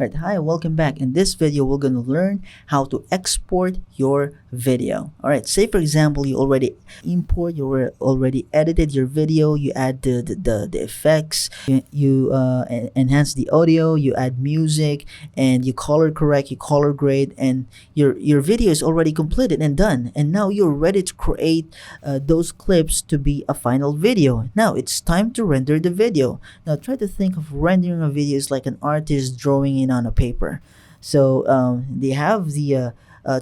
Alright, hi, welcome back. In this video, we're going to learn how to export your video. Alright, say for example, you already already edited your video, you add the effects, you enhance the audio, you add music, and you color correct, you color grade, and your video is already completed and done. And now you're ready to create those clips to be a final video. Now it's time to render the video. Now try to think of rendering a video as like an artist drawing in on a paper. So they have the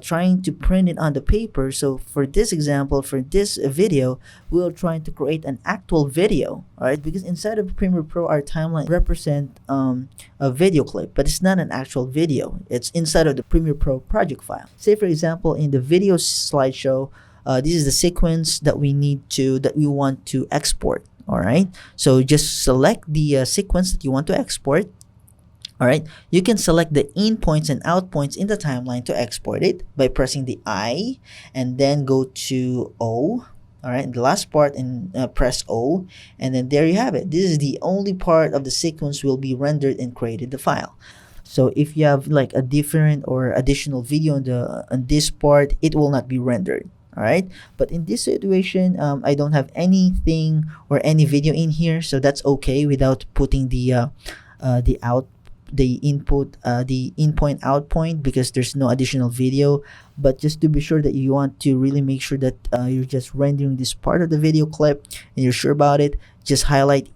trying to print it on the paper. So for this example, for this video, we're trying to create an actual video, all right? Because inside of Premiere Pro, our timeline represent a video clip, but it's not an actual video. It's inside of the Premiere Pro project file. Say for example, in the video slideshow, this is the sequence that we want to export. All right, so just select the sequence that you want to export. All right, you can select the in points and out points in the timeline to export it by pressing the I and then go to O. All right, the last part, and press O, and then there you have it. This is the only part of the sequence will be rendered and created the file. So if you have like a different or additional video on this part, it will not be rendered. All right, but in this situation, I don't have anything or any video in here, so that's okay without putting the in point out point, because there's no additional video. But just to be sure that you want to really make sure that you're just rendering this part of the video clip and you're sure about it, just highlight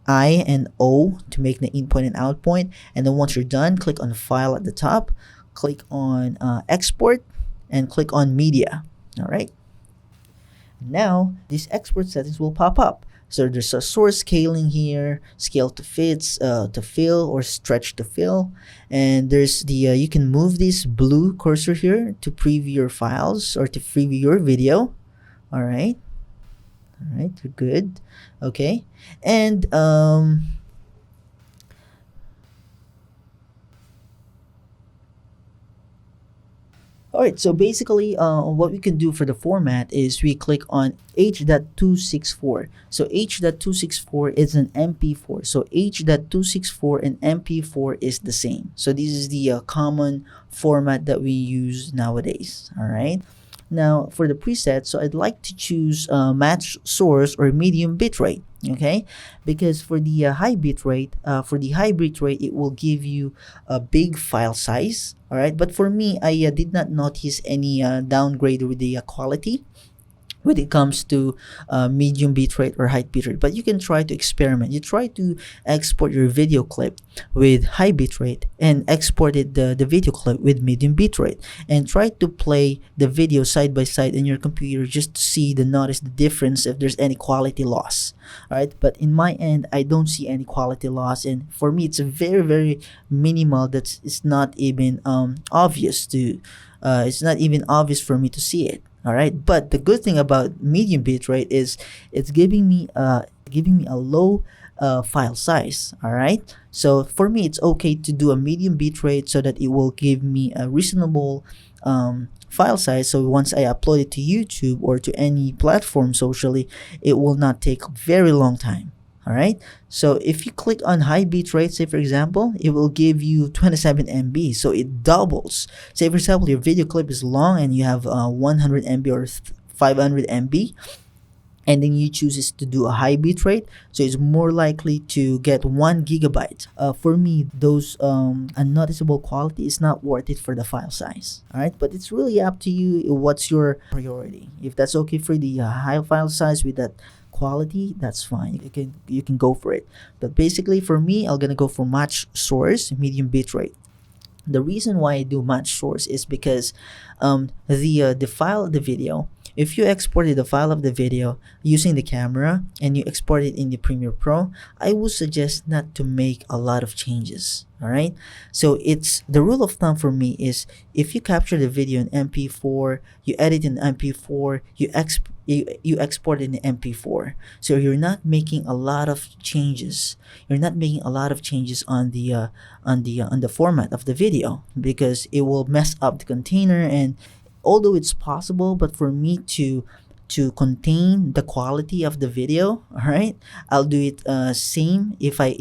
I and O to make the in point and out point, and then once you're done, click on File at the top, click on Export, and click on Media. All right, now these export settings will pop up. So there's a source scaling here, scale to fits, to fill, or stretch to fill, and there's the you can move this blue cursor here to preview your files or to preview your video. All right, you're good. Okay, and alright, so basically what we can do for the format is we click on H.264. So H.264 is an MP4. So H.264 and MP4 is the same. So this is the common format that we use nowadays. Alright. Now for the preset, so I'd like to choose match source or medium bitrate. Okay, because for the high bitrate, it will give you a big file size. All right, but for me, I did not notice any downgrade with the quality when it comes to medium bitrate or high bitrate. But you can try to experiment. You try to export your video clip with high bitrate and export the video clip with medium bitrate, and try to play the video side by side in your computer just to notice the difference if there's any quality loss. All right, but in my end, I don't see any quality loss, and for me, it's a very minimal. It's not even obvious to it's not even obvious for me to see it. All right, but the good thing about medium bitrate is it's giving me a low file size. All right, so for me, it's okay to do a medium bitrate so that it will give me a reasonable file size. So once I upload it to YouTube or to any platform socially, it will not take a very long time. All right, so if you click on high bitrate, say for example, it will give you 27 MB, so it doubles. Say for example, your video clip is long and you have 100 MB or 500 MB, and then you choose to do a high bitrate, so it's more likely to get 1 gigabyte. For me, those unnoticeable quality is not worth it for the file size. All right, but it's really up to you. What's your priority? If that's okay for the high file size with that quality, that's fine. You can go for it. But basically, for me, I'm gonna go for match source medium bitrate. The reason why I do match source is because the file of the video, if you exported the file of the video using the camera and you export it in the Premiere Pro, I would suggest not to make a lot of changes. All right, so it's the rule of thumb for me is if you capture the video in MP4, you edit in MP4, you export it in MP4. So you're not making a lot of changes. You're not making a lot of changes on the format of the video, because it will mess up the container. And although it's possible, but for me to to contain the quality of the video. All right, I'll do it same if I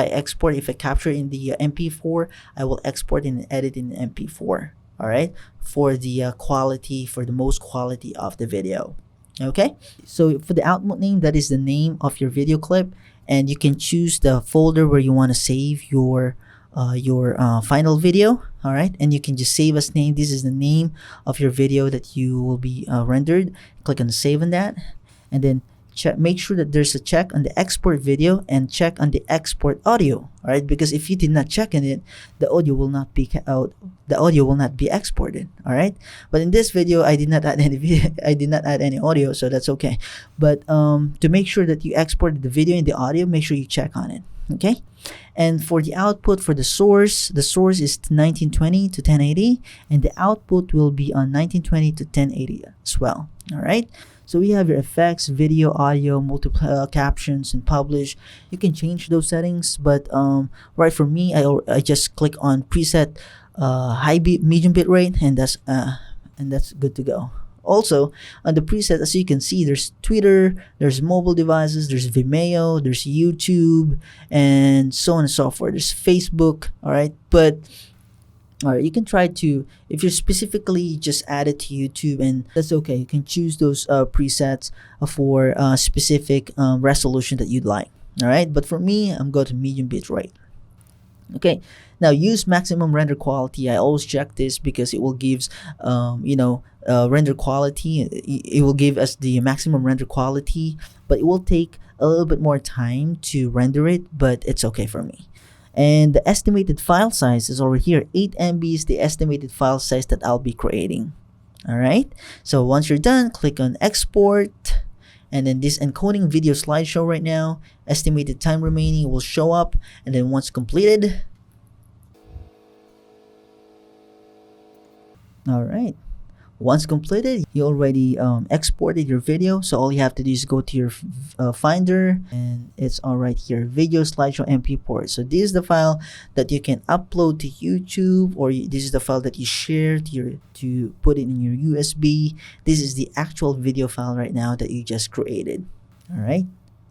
export, if I capture in the MP4, I will export and edit in MP4. All right, for the quality, for the most quality of the video. Okay, so for the output name, that is the name of your video clip, and you can choose the folder where you want to save your final video. All right, and you can just save as name. This is the name of your video that you will be rendered. Click on save on that, and then make sure that there's a check on the export video and check on the export audio. All right, because if you did not check on it, the audio will not be out. The audio will not be exported. All right, but in this video, I did not add any video. I did not add any audio, so that's okay. But to make sure that you exported the video and the audio, make sure you check on it. Okay, and for the output, for the source is 1920 to 1080, and the output will be on 1920 to 1080 as well. All right, so we have your effects, video, audio, multiple captions, and publish. You can change those settings, but right, for me, I just click on preset medium bit rate, and that's good to go. Also, on the preset, as you can see, there's Twitter, there's mobile devices, there's Vimeo, there's YouTube, and so on and so forth. There's Facebook. All right, but all right, you can try to, if you're specifically just add it to YouTube, and that's okay. You can choose those presets for specific resolution that you'd like. All right, but for me, I'm going to medium bit rate. Okay, now use maximum render quality. I always check this because it will give render quality. It will give us the maximum render quality, but it will take a little bit more time to render it, but it's okay for me. And the estimated file size is over here. 8 MB is the estimated file size that I'll be creating. All right, so once you're done, click on export, and then this encoding video slideshow right now, estimated time remaining will show up, and then once completed, all right, once completed, you already exported your video. So all you have to do is go to your Finder, and it's all right here, video slideshow MP4. So this is the file that you can upload to YouTube, or this is the file that you share to put it in your USB. This is the actual video file right now that you just created. All right,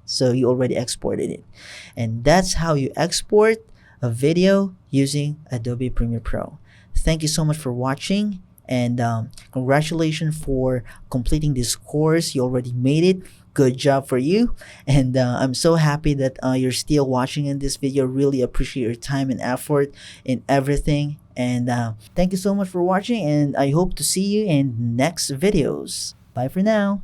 so you already exported it, and that's how you export a video using Adobe Premiere Pro. Thank you so much for watching, and congratulations for completing this course. You already made it. Good job for you, and I'm so happy that you're still watching in this video. Really appreciate your time and effort in everything, and thank you so much for watching, and I hope to see you in next videos. Bye for now.